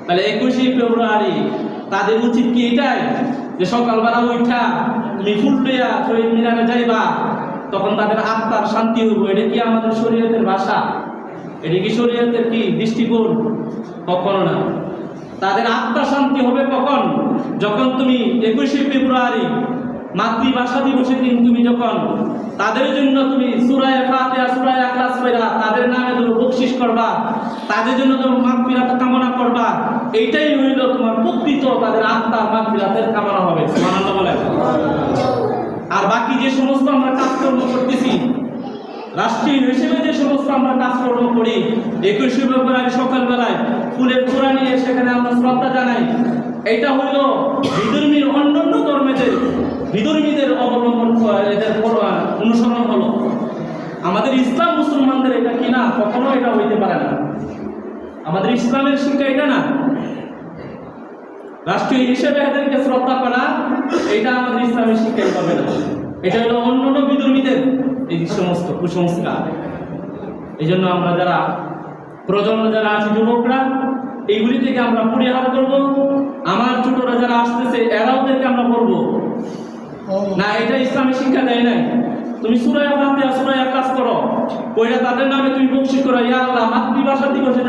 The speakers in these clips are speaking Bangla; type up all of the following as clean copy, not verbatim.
তাহলে 21শে ফেব্রুয়ারি তাদের উচিত কি এটাই যে সকালবেলা উঠা তুমি ফুল লইয়া শহীদ মিনারে যাইবা, তখন তাদের আত্মার শান্তি হইব? এটা কি আমাদের শরীয়তের ভাষা? এটা কি শরীয়তের কি দৃষ্টিকোণ? কখনো না। তাদের আত্মা শান্তি হবে কখন? যখন তুমি 21শে ফেব্রুয়ারি মাতৃভাষা দিবসের দিন তুমি যখন তাদের জন্য তুমি সূরা ফাতিহা সূরা ইখলাস পড়া তাদের নামে তুমি বকশিশ করবা, তাদের জন্য তুমি মাগফিরাত কামনা করবা, এইটাই হইল তোমার প্রকৃত তাদের আত্মার মাগফিরাতের কামনা হবে। সুবহানাল্লাহ বলেন। আর বাকি যে সমস্ত আমরা কাজকর্ম করতেছি, রাষ্ট্রীয় হিসেবে যে সমস্ত আমরা কাজকর্ম করি, 21শে ফেব্রুয়ারি সকালবেলায় ফুলের তোড়া নিয়ে সেখানে আমরা শ্রদ্ধা জানাই, এটা হইল বিধর্মীর অন্যান্য বিধর্মীদের অবলম্বন এদের অনুসরণ হলো। আমাদের ইসলাম মুসলমানদের এটা কি না? কখনো এটা হইতে পারে না। আমাদের ইসলামের শিক্ষা এটা না। রাষ্ট্রীয় হিসেবে এদেরকে শ্রদ্ধা করা, এটা আমাদের ইসলামের শিক্ষাই পাবে না। এটা হলো অন্যান্য বিধর্মীদের এই সমস্ত কুসংস্কার। এই জন্য আমরা যারা প্রজন্ম যারা আছি, যুবকরা, এইগুলি থেকে আমরা পরিহার করব। আমার ছোটরা যারা আসতেছে এরাওদেরকে আমরা বলবো না, এটা ইসলামের শিক্ষা দেয় নাই। তুমি সূরা ফাতিহা সূরা ইখলাস করো, কইরা তাদের নামে তুমি বকশিশ করো। ইয়া আল্লাহ, মাতৃভাষা দিবসে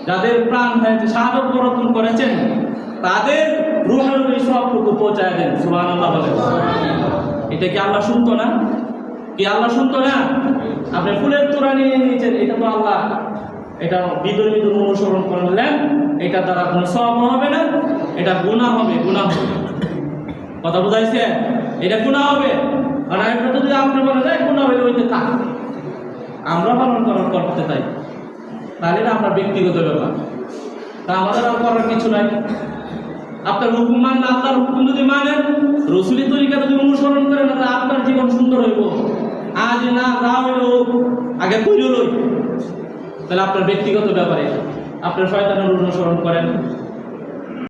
যাদের প্রাণ হয়েছে শাহাদত বরণ করেছেন, তাদের রূহের ওই সবটুকু পৌঁছায় দেন। সুবহানাল্লাহ বলেন। এটা কি আল্লাহ শুনতো না? কি আল্লাহ শুনতো না? আপনি ফুলের তোড়া নিয়ে নিয়েছেন, এটা তো আল্লাহ, এটা বিধর্মীদের অনুসরণ করলেন, এটা দ্বারা কোনো সওয়াব হবে না, এটা গুনাহ হবে। গুনাহ হবে, কথা বুঝাইছে? এটা গুনাহ হবে। আর এটা যদি আপনি বলে যায় গুনাহ হইলে হইতে থাক, আমরা পালন করতে চাই, তাহলে এটা আপনার ব্যক্তিগত ব্যাপার, তা আমাদের আর করার কিছু নাই। আপনার হুকুম মানলে, আল্লাহর হুকুম যদি মানেন, রসুলের তরিকা যদি অনুসরণ করেন, তাহলে আপনার জীবন সুন্দর হইব। আজ না যা হইল আগে কইল লই, তাহলে আপনার ব্যক্তিগত ব্যাপারে আপনার শয়তানের অনুসরণ করেন।